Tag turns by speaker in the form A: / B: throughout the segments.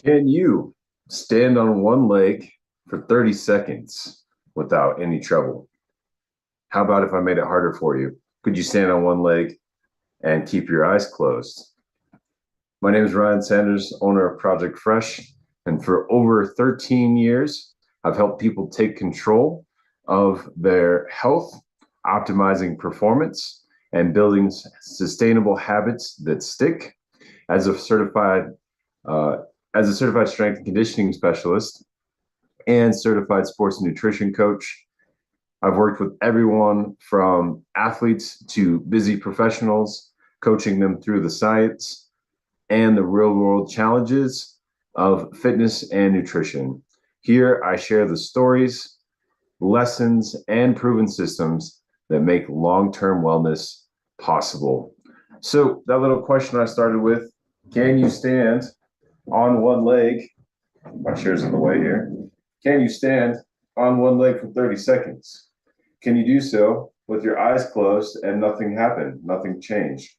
A: Can you stand on one leg for 30 seconds without any trouble? How about if I made it harder for you? Could you stand on one leg and keep your eyes closed? My name is Ryan Sanders, owner of Project Fresh, and for over 13 years, I've helped people take control of their health, optimizing performance, and building sustainable habits that stick. As a certified uh, as a certified strength and conditioning specialist and certified sports nutrition coach, I've worked with everyone from athletes to busy professionals, coaching them through the science and the real world challenges of fitness and nutrition. Here, I share the stories, lessons, and proven systems that make long term wellness possible. So, that little question I started with, can you stand on one leg? My chair's in the way here. Can you stand on one leg for 30 seconds? Can you do so with your eyes closed and nothing happened, nothing changed?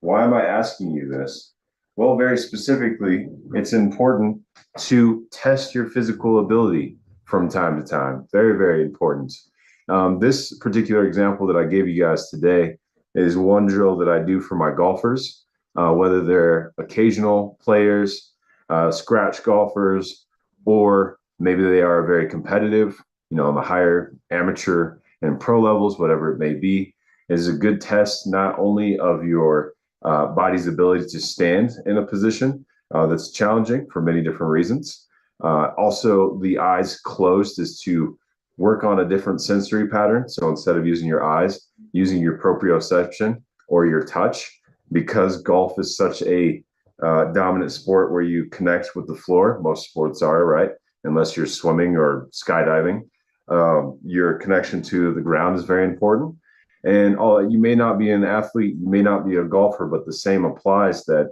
A: Why am I asking you this? Well, very specifically, it's important to test your physical ability from time to time. Very, very important. This particular example that I gave you guys today is one drill that I do for my golfers, whether they're occasional players, scratch golfers, or maybe they are very competitive, on the higher amateur and pro levels, whatever it may be. It is a good test not only of your body's ability to stand in a position that's challenging for many different reasons. Also, the eyes closed is to work on a different sensory pattern. So instead of using your eyes, using your proprioception or your touch, because golf is such a dominant sport where you connect with the floor. Most sports are, right? Unless you're swimming or skydiving. Your connection to the ground is very important. And you may not be an athlete, you may not be a golfer, but the same applies that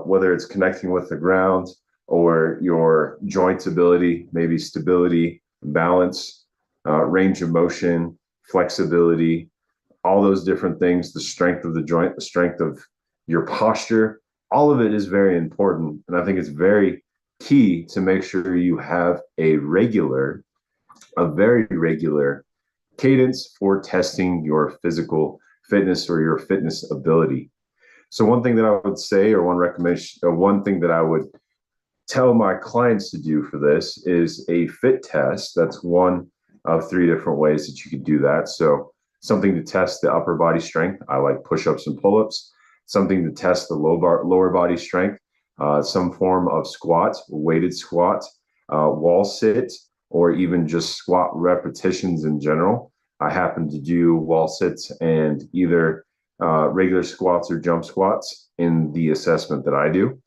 A: whether it's connecting with the ground or your joints ability, maybe stability, balance, range of motion, flexibility, all those different things, the strength of the joint, the strength of your posture, all of it is very important. And I think it's very key to make sure you have a very regular cadence for testing your physical fitness or your fitness ability. So one thing that I would say, or one recommendation, or one thing that I would tell my clients to do for this is a fit test. That's one of three different ways that you could do that. So something to test the upper body strength. I like push-ups and pull-ups. Something to test the lower body strength. Some form of squat, weighted squat, wall sit, or even just squat repetitions in general. I happen to do wall sits and either regular squats or jump squats in the assessment that I do.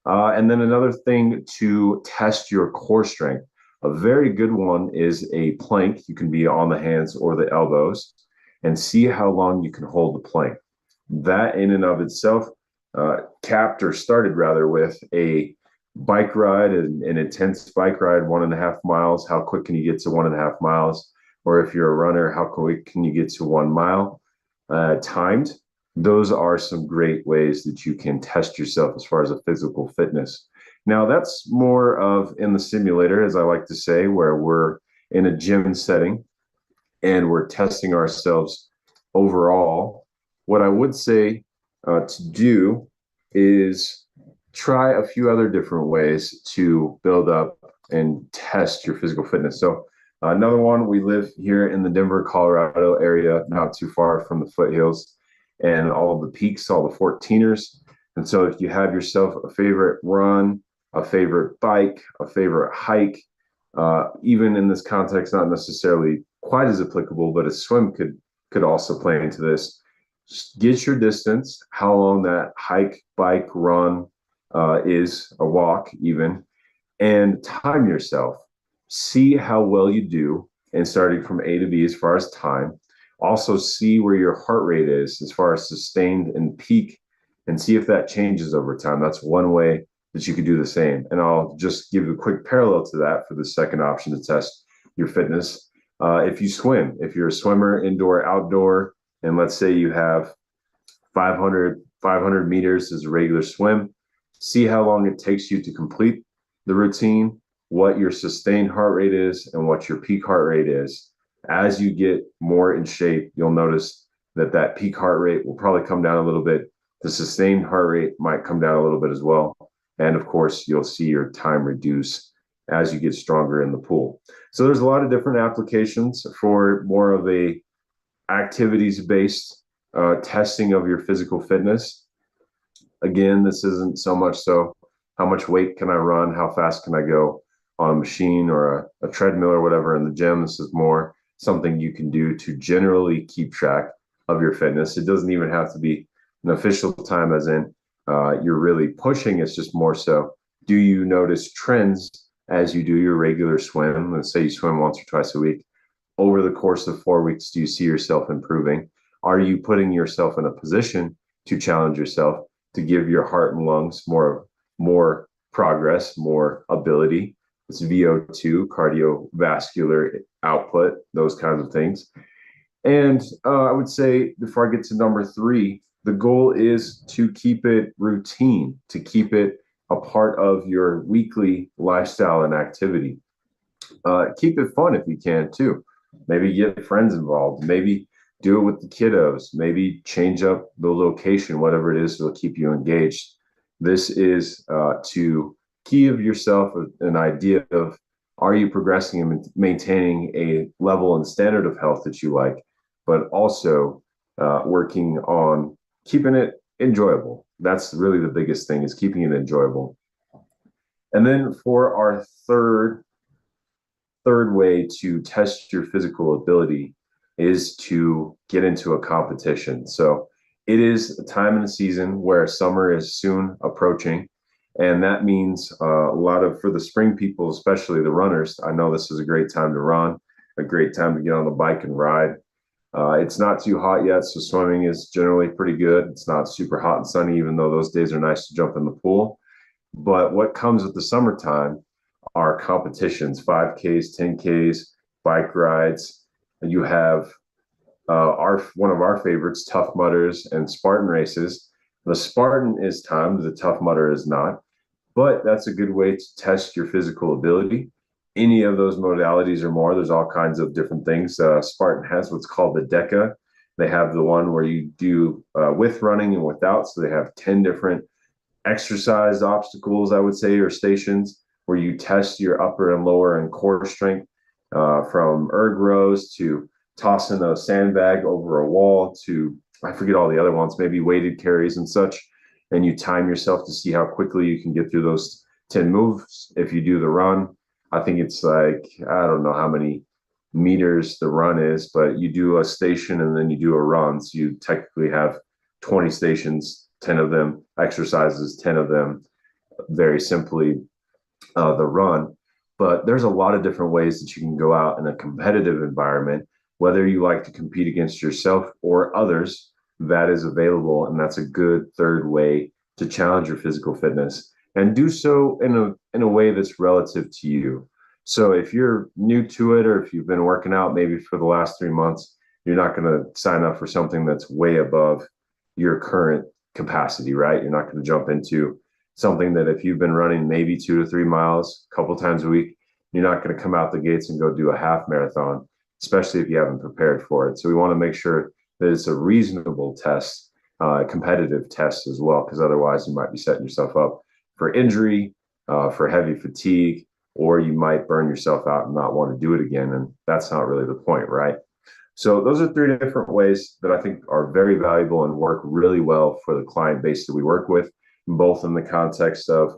A: And then another thing to test your core strength. A very good one is a plank. You can be on the hands or the elbows and see how long you can hold the plank. That in and of itself capped or started rather with a bike ride, an intense bike ride, 1.5 miles. How quick can you get to 1.5 miles? Or if you're a runner, how quick can you get to 1 mile timed? Those are some great ways that you can test yourself as far as a physical fitness. Now, that's more of in the simulator, as I like to say, where we're in a gym setting and we're testing ourselves overall. What I would say to do is try a few other different ways to build up and test your physical fitness. So, another one, we live here in the Denver, Colorado area, not too far from the foothills and all of the peaks, all the 14ers. And so, if you have yourself a favorite run, a favorite bike, a favorite hike, even in this context, not necessarily quite as applicable, but a swim could also play into this. Just get your distance, how long that hike, bike, run is, a walk even, and time yourself. See how well you do and starting from A to B as far as time. Also see where your heart rate is as far as sustained and peak and see if that changes over time. That's one way that you could do the same. And I'll just give a quick parallel to that for the second option to test your fitness. If you swim, if you're a swimmer, indoor, outdoor, and let's say you have 500 meters is a regular swim, see how long it takes you to complete the routine, what your sustained heart rate is, and what your peak heart rate is. As you get more in shape, you'll notice that that peak heart rate will probably come down a little bit. The sustained heart rate might come down a little bit as well. And of course, you'll see your time reduce as you get stronger in the pool. So there's a lot of different applications for more of a activities based testing of your physical fitness. Again, this isn't so much so how much weight can I run, how fast can I go on a machine or a treadmill or whatever in the gym. This is more something you can do to generally keep track of your fitness. It doesn't even have to be an official time, as in you're really pushing. It's just more so, do you notice trends as you do your regular swim? Let's say you swim once or twice a week. Over the course of 4 weeks, do you see yourself improving? Are you putting yourself in a position to challenge yourself to give your heart and lungs more progress, more ability? It's VO2, cardiovascular output, those kinds of things. And I would say before I get to number three, the goal is to keep it routine, to keep it a part of your weekly lifestyle and activity. Keep it fun if you can too. Maybe get friends involved. Maybe do it with the kiddos. Maybe change up the location, whatever it is, will keep you engaged. This is to give yourself an idea of, are you progressing and maintaining a level and standard of health that you like, but also working on keeping it enjoyable. That's really the biggest thing, is keeping it enjoyable. And then for our third way to test your physical ability is to get into a competition. So it is a time in the season where summer is soon approaching. And that means a lot of, for the spring people, especially the runners, I know this is a great time to run, a great time to get on the bike and ride. It's not too hot yet, so swimming is generally pretty good. It's not super hot and sunny, even though those days are nice to jump in the pool. But what comes with the summertime are competitions, 5Ks, 10Ks, bike rides. And you have one of our favorites, Tough Mudders and Spartan races. The Spartan is timed, the Tough Mudder is not, but that's a good way to test your physical ability. Any of those modalities or more, there's all kinds of different things. Spartan has what's called the DECA. They have the one where you do with running and without. So they have 10 different exercise obstacles, I would say, or stations where you test your upper and lower and core strength, from erg rows to tossing a sandbag over a wall to, I forget all the other ones, maybe weighted carries and such. And you time yourself to see how quickly you can get through those 10 moves. If you do the run, I think it's like, I don't know how many meters the run is, but you do a station and then you do a run. So you technically have 20 stations, 10 of them exercises, 10 of them very simply the run. But there's a lot of different ways that you can go out in a competitive environment, whether you like to compete against yourself or others. That is available, and that's a good third way to challenge your physical fitness, and do so in a way that's relative to you. So if you're new to it, or if you've been working out maybe for the last 3 months, you're not going to sign up for something that's way above your current capacity, right? You're not going to jump into something that, if you've been running maybe 2 to 3 miles a couple times a week, you're not going to come out the gates and go do a half marathon, especially if you haven't prepared for it. So we want to make sure that it's a reasonable test, competitive test as well, because otherwise you might be setting yourself up for injury, for heavy fatigue, or you might burn yourself out and not want to do it again. And that's not really the point, right? So those are 3 different ways that I think are very valuable and work really well for the client base that we work with, both in the context of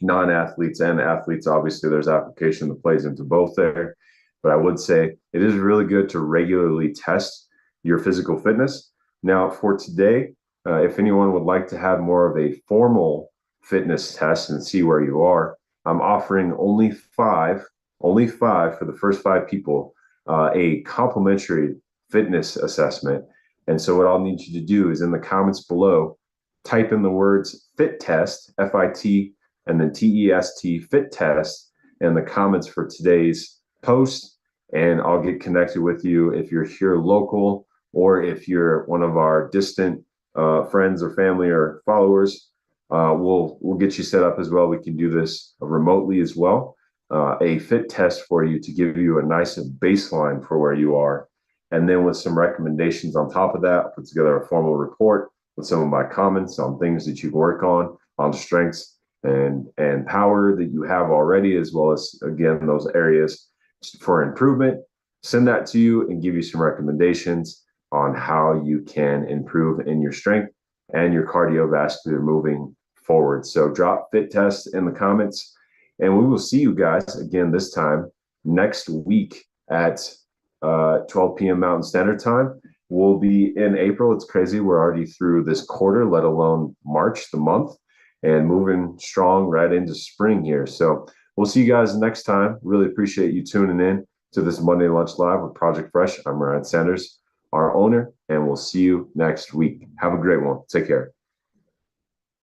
A: non-athletes and athletes. Obviously, there's application that plays into both there. But I would say it is really good to regularly test your physical fitness. Now, for today, if anyone would like to have more of a formal fitness test and see where you are, I'm offering only five for the first 5 people, a complimentary fitness assessment. And so what I'll need you to do is, in the comments below, type in the words FIT test, FIT and then TEST fit test in the comments for today's post. And I'll get connected with you if you're here local or if you're one of our distant friends or family or followers. We'll get you set up as well. We can do this remotely as well. A fit test for you to give you a nice baseline for where you are. And then with some recommendations on top of that, I'll put together a formal report with some of my comments on things that you can work on strengths and power that you have already, as well as, again, those areas for improvement. Send that to you and give you some recommendations on how you can improve in your strength and your cardiovascular moving forward. So drop fit test in the comments, and we will see you guys again this time next week at 12 p.m. Mountain Standard Time. We'll be in April. It's crazy. We're already through this quarter, let alone March, the month, and moving strong right into spring here. So we'll see you guys next time. Really appreciate you tuning in to this Monday Lunch Live with Project Fresh. I'm Ryan Sanders, our owner, and we'll see you next week. Have a great one. Take care.